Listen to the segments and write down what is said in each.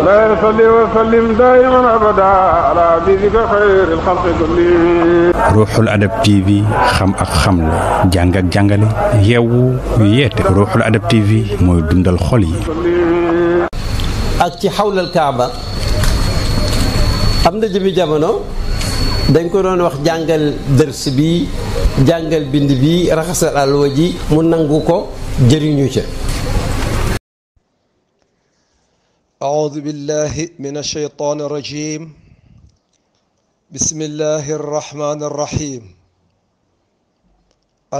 لا يصلي وسلم دائما أبدا على حبيبك خير الخلق كلهم. Ruuxul Adab TV xam ak xamle jàng ak jàngale yeewu yeete Ruuxul Adab TV mooy dundal xol yi. ak ci xawlal Kaaba am na jëmi jamono dañ ko doon wax jàngal dërs bi jàngal bind bi raxasal alwa ji mu nangu ko jëriñu ca. أعوذ بالله من الشيطان الرجيم بسم الله الرحمن الرحيم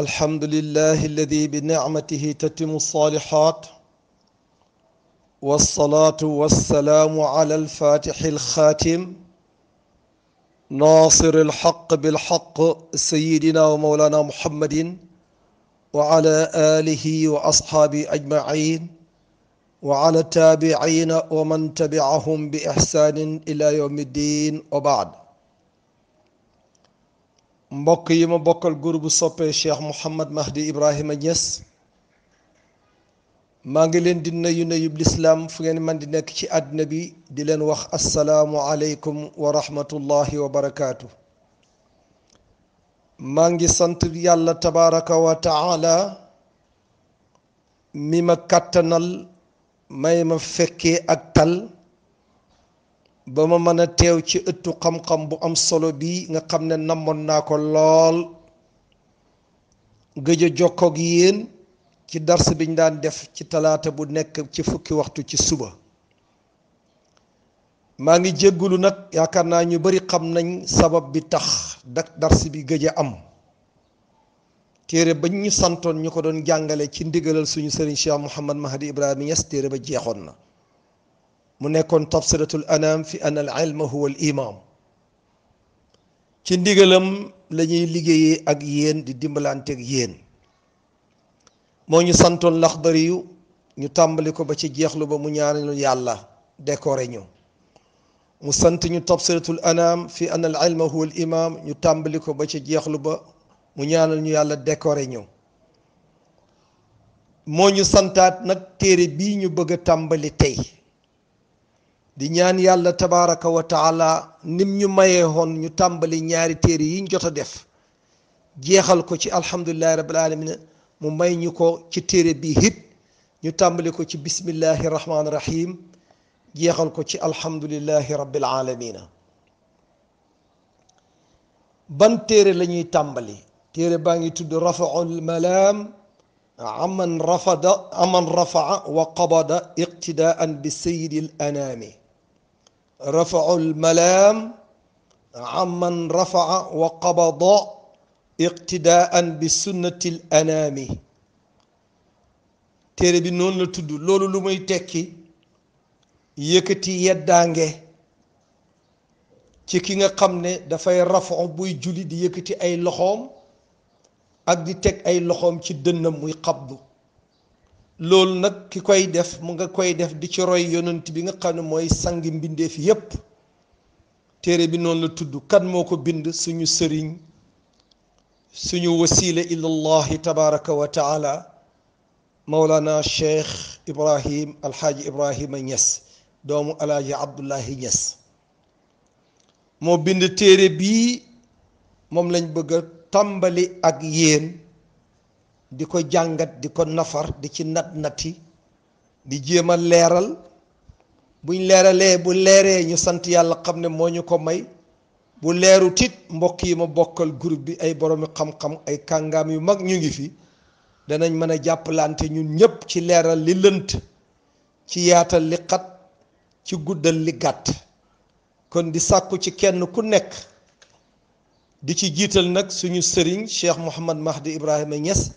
الحمد لله الذي بنعمته تتم الصالحات والصلاة والسلام على الفاتح الخاتم ناصر الحق بالحق سيدنا ومولانا محمد وعلى آله وأصحابه أجمعين وعلى التابعين ومن تبعهم بإحسان إلى يوم الدين وبعد mbokk yi ma bokkal groupe soppe Cheikh Mouhamad Mahdi Ibrahima Niass maa ngi leen di nuyu nuyub lislaam fu ngeen man di nekk ci àddina bi di leen wax assalaamu aleykum wa rahmatullahi wa barakaatu. maa ngi sant yàlla tabaraka wa taala mi ma kàttanal may ma fekkee ak tal ba ma mën a teew ci ëttu xam-xam bu am solo bi nga xam ne namoon naa ko lool gëj a jokkoog yéen ci dars biñ daan def ci talaata bu nekk ci fukki waxtu ci suba. maa ngi jéggulu nag yaakaar naa ñu bari xam nañ sabab bi tax dars bi gëj a am. téere bañ ñu santoon ñu ko doon jàngale ci ndigalal suñu sëriñ Cheikh Mouhamad Mahdi Ibrahima Niass téere ba jeexoon na mu nekkoon tafsiratul anam fi an al ilma huwa al imam ci ndigalam la ñuy liggéeyee ak yéen di dimbalante ak yéen moo ñu santoon laxdari yu ñu tàmbali ko ba ci jeexlu ba mu ñaanal yàlla décoré ñu mu sant ñu tafsiratul anam fi an al ilma huwa al imam ñu tàmbali ko ba ci jeexlu ba mu ñaanal ñu yàlla décoré ñu moo ñu santaat nag téere bii ñu bëgg a tàmbali tey di ñaan yàlla tabaraka wa taala nim ñu mayee woon ñu tàmbali ñaari téere yi ñu jot a def jeexal ko ci alhamdulillahi rabbil alamin mu may ñu ko ci téere bii hit ñu tàmbali ko ci bismillahi rahmaani rahim jeexal ko ci alhamdulillahi rabbil alamin ban téere la ñuy tàmbali téere baa ngi tudd rafaul malaam aman rafaa wa qabada iqtidaan bi sayidi l anaami rafaul malaam aman rafaa wa qabada iqtidaan bi sunnati l anaami téere bi noonu la tudd loolu lu muy tekki yëkkati yeddaange ci ki nga xam ne dafay rafaa buy julli di yëkkati ay loxoom ak di teg ay loxoom ci dënnam muy xabdu loolu nag ki koy def mu nga koy def di ci roy yonent bi nga xam ne mooy sangi mbindeef yépp téere bi noonu la tudd kan moo ko bind suñu sëriñ suñu wasila ilallahi tabaraka wa taala mawlana cheikh ibrahim alxaaji ibrahima Niass doomu alaaji abdullahi Niass moo bind téere bii moom lañ bëgg a tàmbali ak yéen di ko jàngat di ko nafar di ci nati di jéem a leeral buñ leeralee bu leeree ñu sant yàlla xam ne moo ñu ko may bu leeru tit mbokk yi ma bokkal groupe bi ay boroomi xam-xam ay kàngaam yu mag ñu ngi fi danañ mën a jàppalante ñun ñépp ci leeral li lënt ci yaatal li xat ci guddal li gàtt kon di sàkku ci kenn ku nekk di ci jiital nag suñu sëriñ Cheikh Mouhamad Mahdi Ibrahima Niass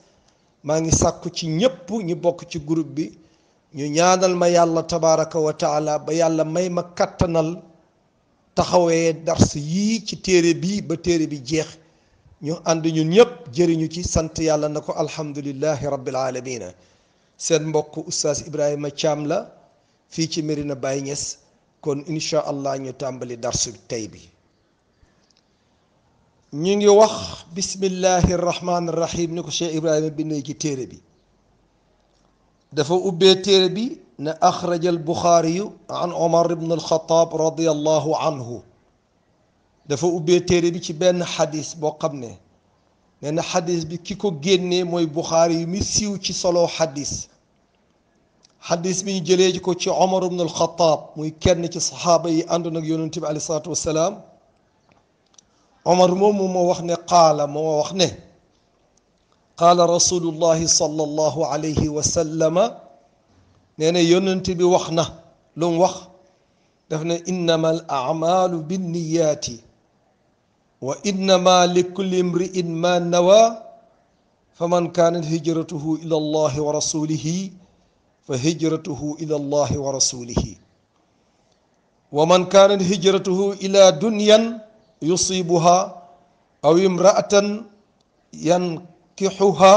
maa ngi sàkku ci ñépp ñu bokk ci groupe bi ñu ñaanal ma yàlla tabaraka wa taala ba yàlla may ma kattanal taxawee dars yii ci téere bi ba téere bi jeex ñu ànd ñun ñépp jëriñu ci sant yàlla na ko alhamdulillahi rabbil alamina seen mbokk Oustaz Ibrahima Thiam la fii ci Medina Baye Niass kon incha allah ñu tàmbali darsu tey bi ñu ngi wax bismillahi rahmaani rahim ni ko Cheikh Ibrahima bindee ci téere bi dafa ubbee téere bi أخرج البخاري عن عمر بن الخطاب رضي الله عنه دفع أبي تيري بي بين حديث بو خامني نينا حديث بي كيكو генي موي بخاري مي سيو سي صلو حديث بي جيلي كو سي عمر بن الخطاب موي كين سي صحابه يي اندون اك يونس عليه الصلاه والسلام عمر مومو مو واخني قال مو واخني قال رسول الله صلى الله عليه وسلم نينا يونس بي واخنا لوم واخ دافنا انما الاعمال بالنيات وانما لكل امرئ ما نوى فمن كانت هجرته الى الله ورسوله فهجرته الى الله ورسوله ومن كانت هجرته الى دنيا يصيبها او امرأة ينكحها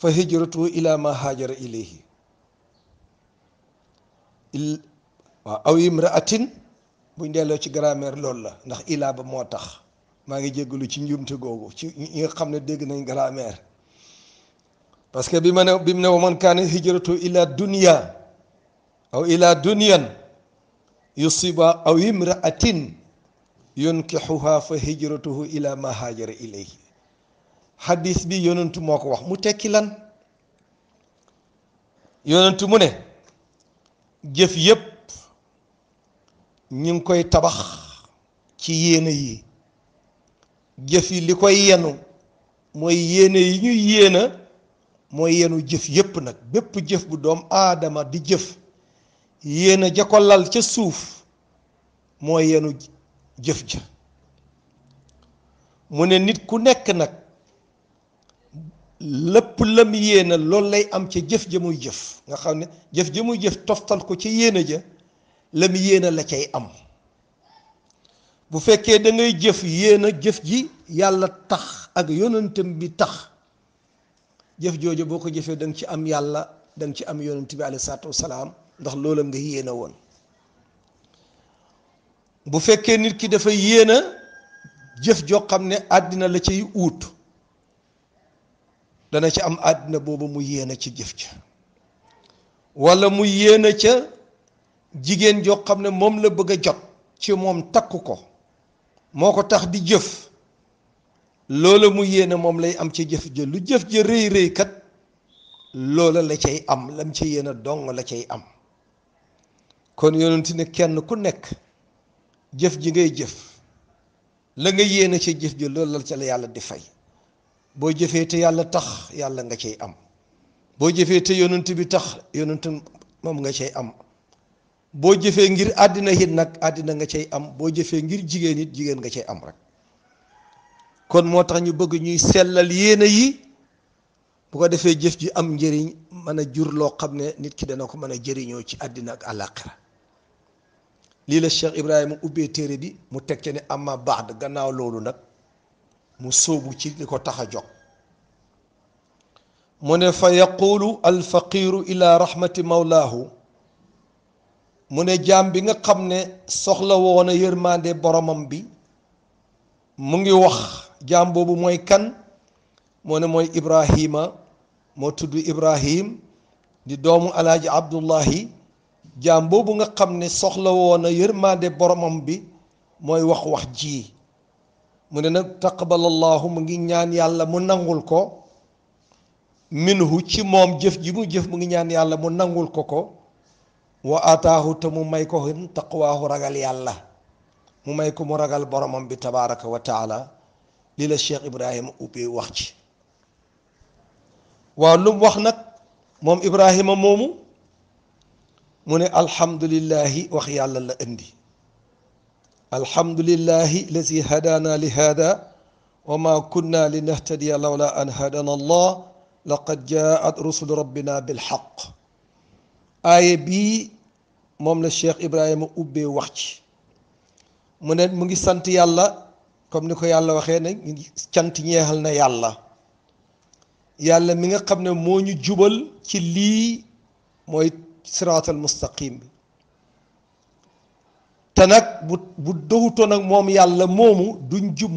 فهجرته الى ما هاجر اليه او امرأة buñ delloo ci grammaire loolu la ndax ilaa ba moo tax maa ngi jéggalu ci njumte googu ci ñi nga xam ne dégg nañ grammaire parce que bi mu ne wa man kaana hijratu ila dunya aw ila dunyan yusiba aw imra'atin yunkixuha fa hijratuhu ila ma haajara ilayhi hadis bi yonentu moo ko wax mu tekki lan yonentu mu ne jëf yépp ñu ngi koy tabax ci yéene yi jëf yi li koy yenu mooy yéene yi ñuy yéena mooy yenu jëf yépp nag bépp jëf bu doom aadama di jëf yéena ja ko lal ca suuf mooy yenu jëf ja mu ne nit ku nekk nag lépp lam yéena loolu lay am ca jëf ja muy jëf nga xam ne jëf ja muy jëf toftal ko ca yéena ja lam yéena la cay am bu fekkee da ngay jëf yéena jëf ji yàlla tax ak yonentam bi tax jëf jooju boo ko jëfee da nga ci am yàlla da nga ci am yonent bi alayhi salaatu wasalaam ndax loola nga yéena woon bu fekkee nit ki dafa yéena jëf joo xam ne àddina la cay uut dana ci am àddina boobu mu yéena ci jëf ja walla mu yéena ca jigéen joo xam ne moom la bëgg a jot ci moom takk ko moo ko tax di jëf loola mu yéene moom lay am ci jëf ja lu jëf ja rëy rëy kat loola la cay am lam ci yéene dong la cay am kon yonent ne kenn ku nekk jëf ji ngay jëf la nga yéene ci jëf ja loolu la ca la yàlla di fay boo jëfee te yàlla tax yàlla nga cay am boo jëfee te yonent bi tax yonent moom nga cay am boo jëfee ngir àddina it nag àddina nga cay am boo jëfee ngir jigéen it jigéen nga cay am rek kon moo tax ñu bëgg ñuy sellal yéene yi bu ko defee jëf ji am njëriñ mën a jur loo xam ne nit ki dana ko mën a jëriñoo ci àddina ak àllaaxira lii la Cheikh Ibrahima ubbee téere bi mu teg ca ne amma baad gannaaw loolu nag mu sóobu ci li ko tax a jóg mu ne fa yaqulu alfaqiru ila rahmati mawlaahu mu ne jaam bi nga xam ne soxla woon a yërmande boromam bi mu ngi wax jaam boobu mooy kan moo ne mooy Ibrahima moo tudd Ibrahim di doomu alaaji Abdullahi jaam boobu nga xam ne soxla woon a yërmande boromam bi mooy wax ji mu ne nag taqabalallahu mu ngi ñaan yàlla mu nangul ko minhu ci moom jëf ji mu jëf mu ngi ñaan yàlla mu nangul ko wa ataahu te mu may ko taqwaahu ragal yàlla mu may ko mu ragal boromam bi tabaraka wa taala lii la Cheikh Ibrahima ubbee wax ci waaw lu mu wax nag moom Ibrahima moomu mu ne alhamdulillahi wax yàlla la indi alhamdulillahi lazi hadana li hada wa ma kunna linahtadiya lawla an hadana allah laqad jaat rusulu rabbina bilhaq aaye bii moom la Cheikh Ibrahima ubbee wax ci mu ne mu ngi sant yàlla comme ni ko yàlla waxee ne cant ñeexal na yàlla mi nga xam ne moo ñu jubal ci lii mooy siraatal mustaqim bi te nag bu doxutoon ak moom yàlla moomu duñ jub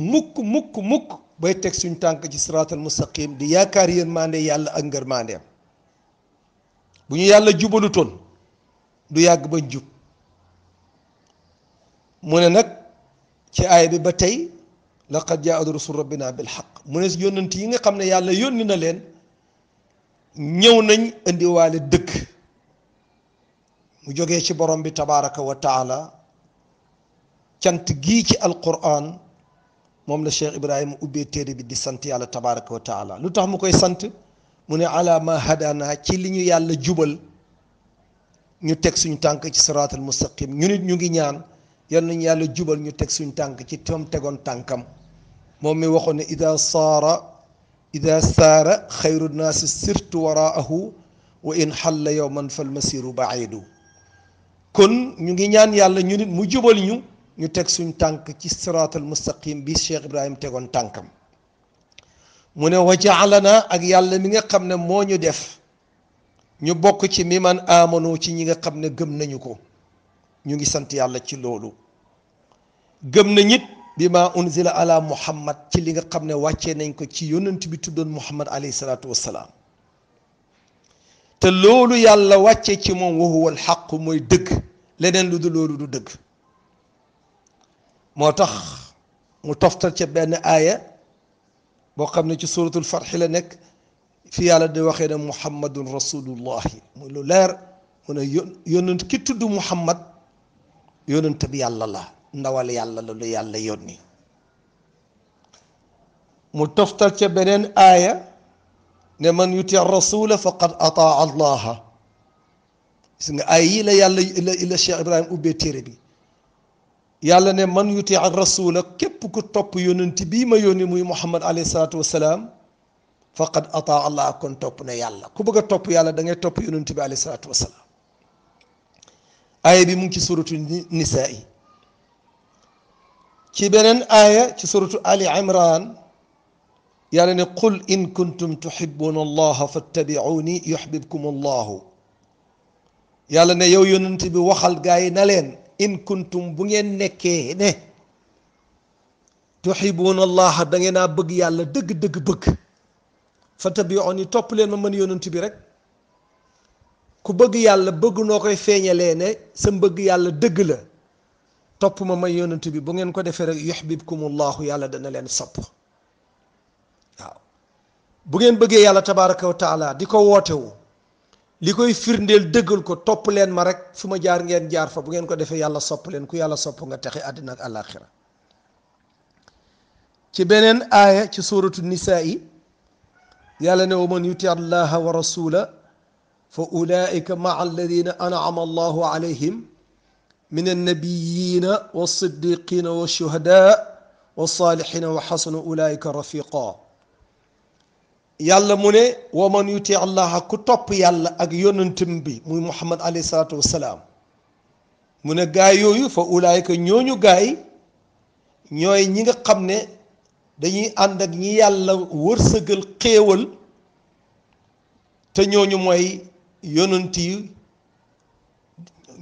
mukk bay teg suñ tànk ci siraatal mustaqim di yaakaar yërmande yàlla ak ngërmandeem bu ñu yàlla jubalutoon du yàgg ba jub mu ne nag ci aaya bi ba tey laqad jaa'at rusul rabbina bil haqq mu ne yónnent yi nga xam ne yàlla yónni na leen ñëw nañ indiwaale dëgg mu jógee ci borom bi tabaraka wa taala cant gii ci alquran moom la Cheikh Ibrahima ubbee téere bi di sant yàlla tabaraka wa taala lu tax mu koy sant mu ne ala ma hadana ci li ñu yàlla jubal ñu teg suñu tànk ci siraatal mustaqim ñu nit ñu ngi ñaan yal nañu yàlla jubal ñu teg suñu tànk ci tom tegoon tànkam moom mi waxoon ne ida saara xayru naasi sirtu waraahu wa in xalla yowman fal masiru baidu kon ñu ngi ñaan yàlla ñu nit mu jubal ñu teg suñ tànk ci siraatal mustaqim bi Cheikh Ibrahima tegoon tànkam mu ne wa jaalana ak yàlla mi nga xam ne moo ñu def ñu bokk ci mi man amano ci ñi nga xam ne gëm nañu ko ñu ngi sant yàlla ci loolu gëm na ñit bi ma unzila ala muhammad ci li nga xam ne wàccee nañ ko ci yonent bi tuddoon muhammad alayhi salaatu wassalaam te loolu yàlla wàccee ci moom wa huwa alxaq mooy dëgg leneen lu du loolu du dëgg moo tax mu toftal ca benn aaya boo xam ne ci suratul farxi la nekk fi yàlla di waxee ne muhammadun rasulullahi muy lu leer mu ne yonent ki tudd muhammad yonent bi yàlla la ndawal yàlla la lu yàlla yónni mu toftal ca beneen aaya ne man yuti rasula faqad ataa allaha gis nga ay yi la yàlla la Cheikh Ibrahima ubbee téere bi yàlla ne man yuti rasula képp ku topp yonent bii ma yónni muy muhammad alayhi salaatu wassalaam faqad ataa allah kon topp ne yàlla ku bëgg a topp yàlla da ngay topp yonent bi alayhi salaatu wassalaam aaya bi mu ngi ci suratu nisaa yi ci beneen aaya ci suratu ali imran yàlla ne qul in kuntum tuhibbuna allaha fattabi'uni yuhbibkum allahu yàlla ne yow yonent bi waxal gaa yi na leen in kuntum bu ngeen nekkee ne tuhibbuna allaha da ngeen a bëgg yàlla dëgg-dëgg bëgg fattabi'uni topp leen ma mën yonent bi rek ku bëgg yàlla bëgg noo koy feeñalee ne sa mbëgg yàlla dëgg la topp ma may yonent bi bu ngeen ko defee rek yuhbibkumullahu yàlla dana leen sopp waaw bu ngeen bëggee yàlla tabaraka wa taala di ko wootewu li koy firndeel dëggal ko topp leen ma rek fu ma jaar ngeen jaar fa bu ngeen ko defee yàlla sopp leen ku yàlla sopp nga texe àddina ak àllaaxira ci beneen aaya ci suratu nisaa yi yàlla ne wa man yuti allaha wa rasula fa ulaika maa alladina an'ama allahu alayhim min annabiyina wassiddiqina washuhada wassalihina wa xasana ulaika rafiqa yàlla mu ne wa man yuti allaha ku topp yàlla ak yonentam bi muy muhammad alayhi salaatu wassalaam mu ne gaay yooyu fa ulaika ñooñu gaay ñooy ñi nga xam ne dañuy ànd ak ñi yàlla wërsëgal xéewal te ñooñu mooy yonent yi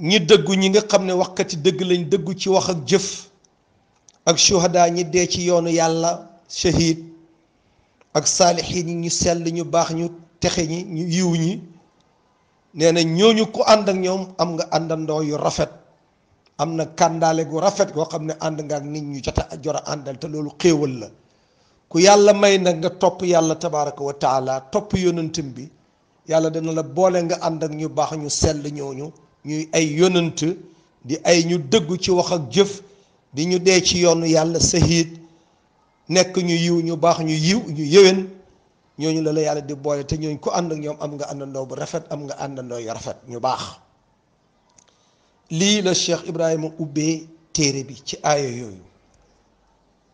ñi dëggu ñi nga xam ne waxkati dëgg lañ dëggu ci wax ak jëf ak shuhada ñi dee ci yoonu yàlla shahid ak saalihin ñi ñu sell ñu baax ñu texe ñi ñu yiw ñi nee na ñooñu ku ànd ak ñoom am nga àndandoo yu rafet am na kàndaale gu rafet goo xam ne ànd nga ak nit ñu jot a àndal te loolu xéewal la ku yàlla may nag nga topp yàlla tabaraka wa taala topp yonentam bi yàlla dana la boole nga ànd ak ñu baax ñu sell ñooñu ñuy ay yonent di ay ñu dëggu ci wax ak jëf di ñu dee ci yoonu yàlla sahid nekk ñu yiw ñu baax ñu yiw ñu yëwen ñooñu la la yàlla di boole te ñooñu ku ànd ak ñoom am nga àndandoo bu rafet am nga àndandoo yu rafet ñu baax lii la Cheikh Ibrahima ubbee téere bi ci aaya yooyu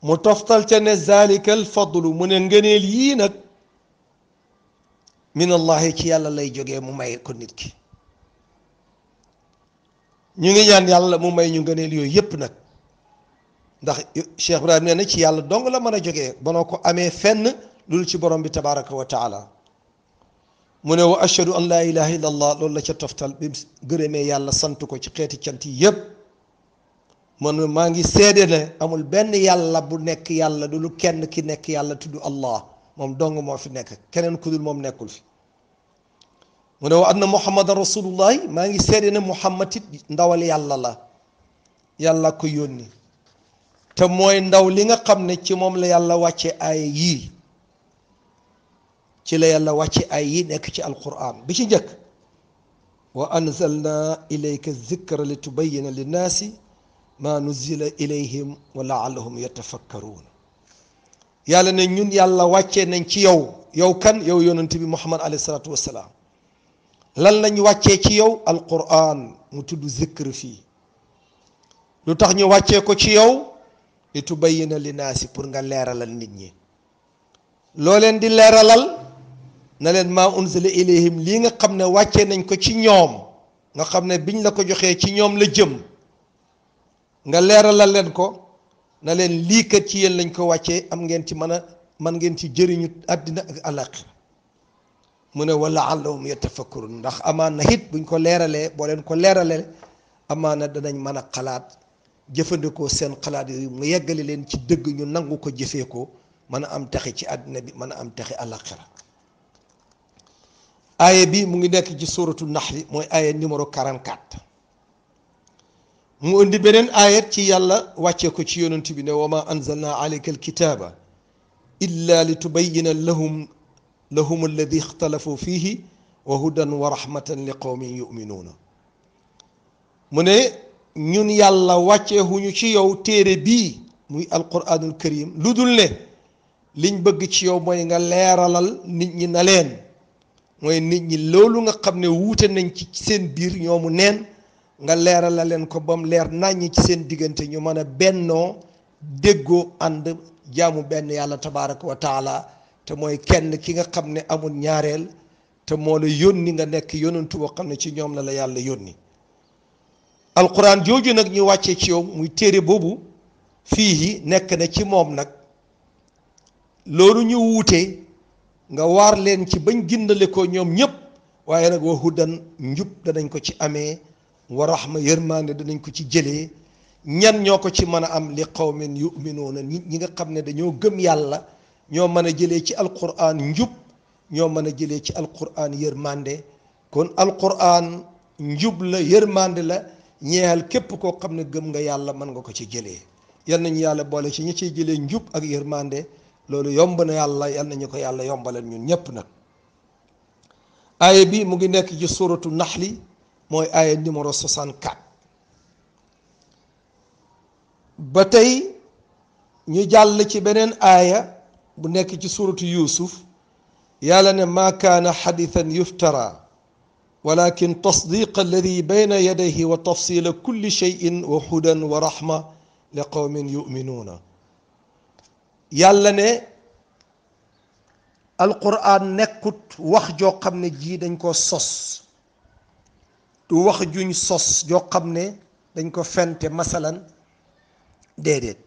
mu toftal ca ne zalika al fadlu mu ne ngëneel yii nag min allahi ci yàlla lay jógee mu may ko nit ki ñu ngi ñaan yàlla mu may ñu ngëneel yooyu yépp nag ndax Cheikh Ibrahima nee na ci yàlla dong la mën a jógee banoo ko amee fenn loolu ci borom bi tabaraka wa taala mu ne wa ashhadu an laa ilaha illa allah loolu la ca toftal bi gërëmee yàlla sant ko ci xeeti cant yi yépp man maa ngi seede ne amul benn yàlla bu nekk yàlla du lu kenn ki nekk yàlla tudd allah moom dong moo fi nekk keneen ku dul moom nekkul fi mu ne wa anna muhammadan rasulullahi maa ngi seede ne muhammad it ndawal yàlla la yàlla ko yónni te mooy ndaw li nga xam ne ci moom la yàlla wàcce ay yii ci la yàlla wàcce ay yii nekk ci alquran bi ci njëkk wa anzalna ilayka zikra li tubayina linnaasi ma nuzila ilayhim wa laallahum yatafakkaruun yàlla ne ñun yàlla wàccee nañ ci yow kan yow yonent bi muhammad alayhi salaatu wassalaam lan lañ wàccee ci yow alquran mu tudd zikr fii lu tax ñu wàccee ko ci yow li tubayina linnaasi pour nga leeralal nit ñi loo leen di leeralal na leen maa unzila ilayhim lii nga xam ne wàccee nañ ko ci ñoom nga xam ne biñ la ko joxee ci ñoom la jëm nga leeralal leen ko na leen lii kat ci yéen lañ ko wàccee am ngeen ci man ngeen ci jëriñu àddina ak àllaaxira mu ne wa laallahum yatafakkarun ndax amaan na it buñ ko leeralee boo leen ko leeralee amaan na danañ mën a xalaat jëfandikoo seen xalaat yooyu mu yeggale leen ci dëgg ñu nangu ko jëfee ko mën a am texe ci àddina bi mën a am texe àllaaxira aaya bi mu ngi nekk ci suuratu naxli mooy aaya numéro 44 mu indi beneen aayat ci yàlla wàccee ko ci yonent bi ne wa ma anzalna alayka alkitaaba illa li tubayina lahum alladi ixtalafu fihi wa hudan wa rahmatan li qawmin yuminuuna mu ne ñun yàlla wàcceehuñu ci yow téere bii muy alquranul karim lu dul ne liñ bëgg ci yow mooy nga leeralal nit ñi na leen mooy nit ñi loolu nga xam ne wuute nañ ci seen biir ñoomu neen nga leeralal leen ko bam leer naññi ci seen diggante ñu mën a bennoo déggoo ànd jaamu benn yàlla tabaraka wa taala te mooy kenn ki nga xam ne amul ñaareel te moo la yónni nga nekk yonantu boo xam ne ci ñoom la yàlla yónni alquran jooju nag ñu wàccee ci yow muy téere boobu fii nekk na ci moom nag loolu ñu wuute nga waar leen ci bañ gindale ko ñoom ñëpp waaye nag wa hudan njub danañ ko ci amee wa rahma yërmaande danañ ko ci jëlee ñan ñoo ko ci mën a am li qawmin yuminuuna nit ñi nga xam ne dañoo gëm yàlla ñoo mën a jëlee ci alquran njub ñoo mën a jëlee ci alquran yërmaande kon alquran njub la yërmaande la ñeexal képp koo xam ne gëm nga yàlla mën nga ko ci jëlee yal nañu yàlla boole ci ñi ciy jëlee njub ak yërmaande loolu yomb na yàlla yal nañu ko yàlla yombalal ñun ñépp nag aaya bi mu ngi nekk ci suratu naxli mooy aaya numéro 64 ba tey ñu jàll ci beneen aaya bu nekk ci suratu yusuf yàlla ne maa kaana xadithan yuftara walakin tasdiqa alladi bayna yadayhi wa tafsila kulli cheyin wa hudan wa rahma li qawmin yuminuuna yàlla ne alquran nekkut wax joo xam ne ji dañ ko sos du wax juñ sos joo xam ne dañ ko fente masalan déedéet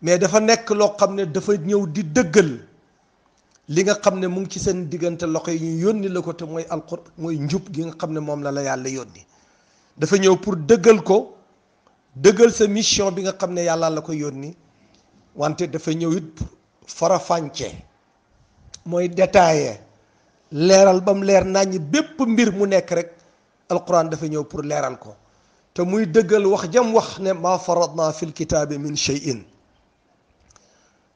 mais dafa nekk loo xam ne dafa ñëw di dëggal li nga xam ne mu ngi ci seen diggante loxo yi ñu yónni la ko te mooy alquran mooy njub gi nga xam ne moom la yàlla yónni dafa ñëw pour dëggal ko dëggal sa mission bi nga xam ne yàlla la ko yónni wante dafa ñëw it farafànce mooy détaillé leeral ba mu leer naññ bépp mbir mu nekk rek alquran dafa ñëw pour leeral ko te muy dëggal wax jam wax ne maa faradna fil kitaabi min shay'in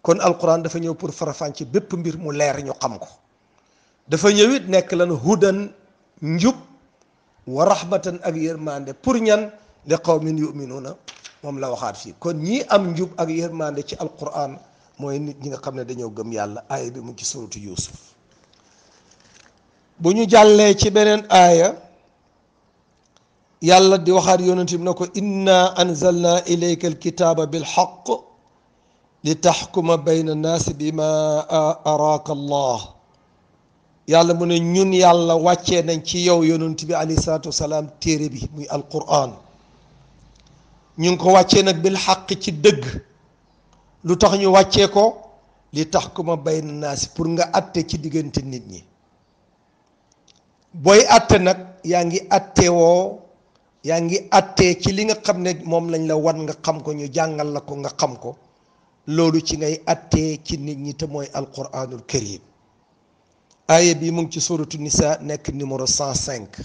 kon alquran dafa ñëw pour farafànce bépp mbir mu leer ñu xam ko dafa ñëw it nekk lan hudan njub wa rahmatan ak yërmande pour ñan li qawmin yuminuuna moom la waxaat fii kon ñii am njub ak yërmande ci alquran mooy nit ñi nga xam ne dañoo gëm yàlla aaya bi mu ci suratu yusuf bu ñu jàllee ci beneen aaya yàlla di waxaat yonent bi ne ko inna anzalna ilayka alkitaba bilhaq li taxkuma bayna annaasi bima araaka allah yàlla mu ne ñun yàlla wàccee nañ ci yow yonent bi alayhi salaatu wasalaam téere bi muy alquran ñu ngi ko wàccee nag bil xaq ci dëgg lu tax ñu wàccee ko li taxkuma bayna naasi pour nga atte ci diggante nit ñi booy atte nag yaa ngi attewoo yaa ngi attee ci li nga xam ne moom lañ la wan nga xam ko ñu jàngal la ko nga xam ko loolu ci ngay attee ci nit ñi te mooy alquranul karim aaya bi mu ngi ci suratu nisa nekk numéro 105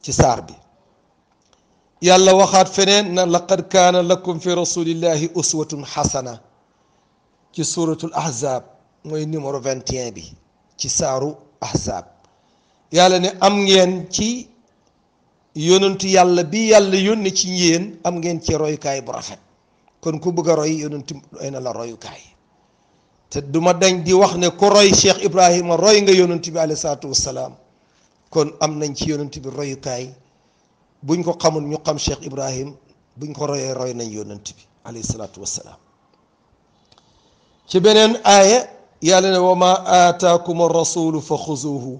ci saar bi. yàlla waxaat feneen na laqad kaana lakum fi rasulillahi uswatun xasana ci suratul ahzab mooy numéro 21 bi ci saaru ahzab. yàlla ne am ngeen ci yonentu yàlla bi yàlla yónni ci yéen am ngeen ci royukaay bu rafet. kon ku bëgg a roy yonentu doy na la royukaay. te duma dañ di wax ne ku roy Cheikh Ibrahima roy nga yonentu bi alayhi salaatu wassalaam. kon am nañ ci yonentu bi royukaay. buñ ko xamul ñu xam Cheikh Ibrahim buñ ko royee roy nañ yonent bi alayhi salaatu wassalaam. ci beneen aaya yàlla ne wa ma aataakum ar-rasulu fa xuzuuhu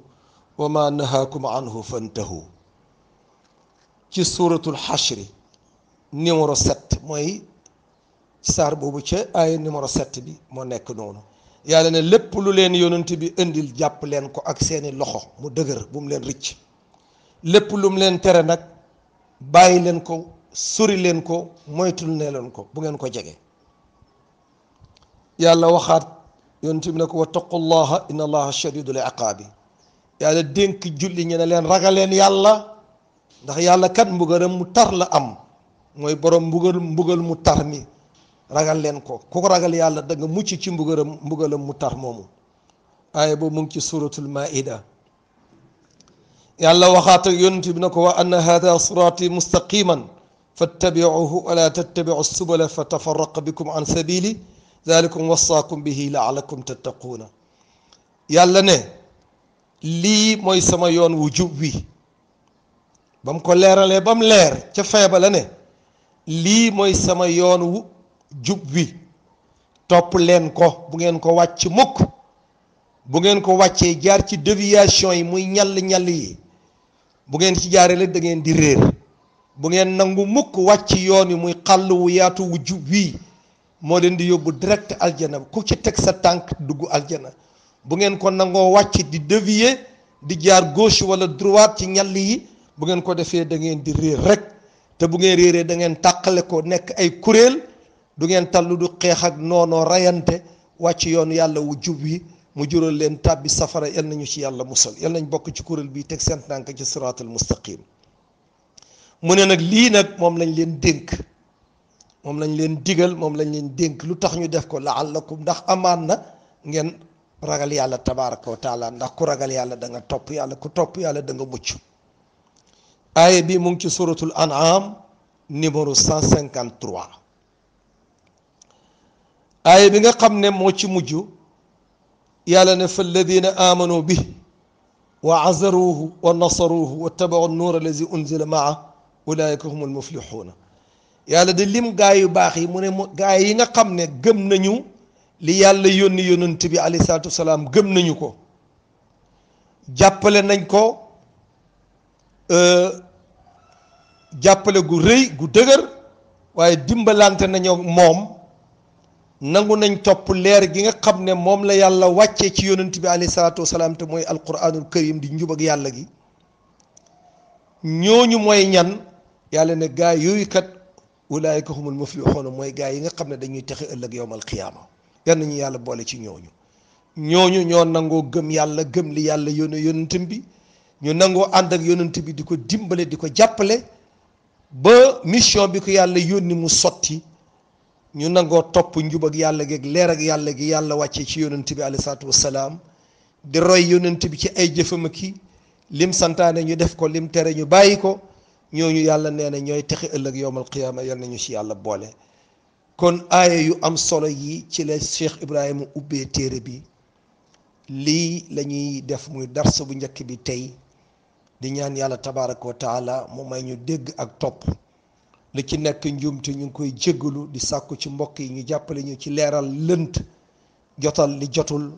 wa ma nahaakum anhu fantahu ci suratul xashri numéro 7 mooy saar boobu ca aaya numéro 7 bi moo nekk noonu. yàlla ne lépp lu leen yonent bi indil jàpp leen ko ak seeni loxo mu dëgër bu mu leen ricc. lépp lu mu leen tere nag bàyyi leen ko sori leen ko moytul ne leen ko bu ngeen ko jege. yàlla waxaat yonent bi ne ko wattaqullaha inna allaha shadidul iqaabi. yàlla dénk julli ñu ne leen ragaleen yàlla ndax yàlla kat mbugalam mu tar la am mooy borom mbugal mu tar mi ragal leen ko ku ko ragal yàlla da nga mucc ci mbugalam mu tar moomu. aaya boobu mu ngi ci suratul maida. yàlla waxaat ak yonent bi ne ko wa anna hada siraati mustaqiman fattabicuhu wala tattabicu subula fa tafaraqa bikum an sabili dalikum wasaakum bihi laalakum tattaquuna. yàlla ne lii mooy sama yoon wu jub wi ba mu ko leeralee ba mu leer ca feeba la ne lii mooy sama yoon wu jub wi topp leen ko bu ngeen ko wàcc mukk. bu ngeen ko wàccee jaar ci déviation yi muy ñall yi bu ngeen ci jaaree rek da ngeen di réer. bu ngeen nangu mukk wàcc yoon yi muy xàll wu yaatu wu jub wii moo leen di yóbbu direct aljana ku ci teg sa tànk dugg aljana. bu ngeen ko nangoo wàcc di dévier di jaar gauche wala droite ci ñall yi bu ngeen ko defee da ngeen di réer rek. te bu ngeen réeree da ngeen tàqale ko nekk ay kuréel du ngeen tallu du xeex ak noonoo rayante wàcc yoon yàlla wu jub wi mu jural leen tàbbi safara. yal nañu ci yàlla musal yal nañ bokk ci kuréel bii teg seen tànk ci siraatal mustaqim. mu ne nag lii nag moom lañ leen dénk moom lañ leen digal moom lañ leen dénk lu tax ñu def ko laallakum ndax amaan na ngeen ragal yàlla tabaraka wa taala ndax ku ragal yàlla da nga topp yàlla ku topp yàlla da nga mucc. aaya bi mu ngi ci suratul an'am numéro 153. aaya bi nga xam ne moo ci mujj yàlla ne fa alladina amanu bi wa azaruhu wa nasaruhu wa tabacu nuur allazi unzila maa ulaika humul muflixuuna. yàlla de lim gaa yu baax yi mu ne gaa yi nga xam ne gëm nañu li yàlla yónni yonent bi alayhi salaatu wasalaam gëm nañu ko jàppale nañ ko jàppale gu rëy gu dëgër waaye dimbalante nañu moom nangu nañ topp leer gi nga xam ne moom la yàlla wàccee ci yonent bi alayhi salaatu wasalaam te mooy alquranul karim di njub ak yàlla gi. ñooñu mooy ñan yàlla ne gaa yooyu kat ulaayika humul muflixuuna mooy gaa yi nga xam ne dañuy texe ëllëg yowmal qiyaama. yal nañu yàlla boole ci ñooñu ñoo nangoo gëm yàlla gëm li yàlla yonentam bi ñu nangoo ànd ak yonent bi di ko dimbale di ko jàppale ba mission bi ko yàlla yónni mu sotti. ñu nangoo topp njub ak yàlla gi ak leer ak yàlla gi yàlla wàccee ci yonent bi alayhi salaatu wassalaam di roy yonent bi ci ay jëfam ki lim santaane ñu def ko lim tere ñu bàyyi ko ñooñu yàlla nee na ñooy texe ëllëg yowmal qiyaama yal nañu ci yàlla boole. kon aaya yu am solo yi ci la Cheikh Ibrahima ubbee téere bi lii la ñuy def muy dars bu njëkk bi tey di ñaan yàlla tabaraka wa taala mu may ñu dégg ak topp. li ci nekk njuumte ñu ngi koy jéggalu di sàkku ci mbokk yi ñu jàppale ñu ci leeral lënt jotal li jotul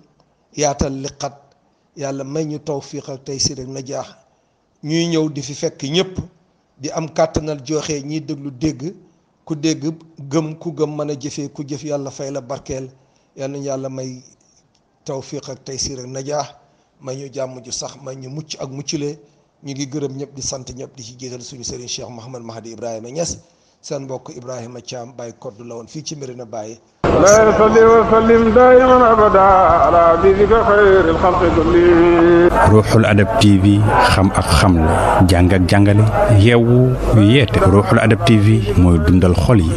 yaatal li xat yàlla may ñu tawfiq ak taysir ak najaax ñuy ñëw di fi fekk ñëpp di am kàttanal joxe ñiy déglu dégg ku dégg gëm ku gëm mën a jëfee ku jëf yàlla fay la barkeel yal nañu yàlla may tawfiq ak taysir ak najaax may ñu jàmm ju sax may ñu mucc ak muccule ñu ngi gërëm ñëpp di sant ñëpp di ci jiital suñu sëriñ Cheikh Mouhamad Mahdi Ibrahima Niass seen mbokk Ibrahima Thiam Baye Kodou la woon fii ci Medina Baye. لا يصلي وسلم دائما ابدا على حبيبك خير الخلق كلهم. ruuxul adab TV xam ak xamle jàng ak jàngale yeewu yeete ruuxul adab TV mooy dundal xol yi.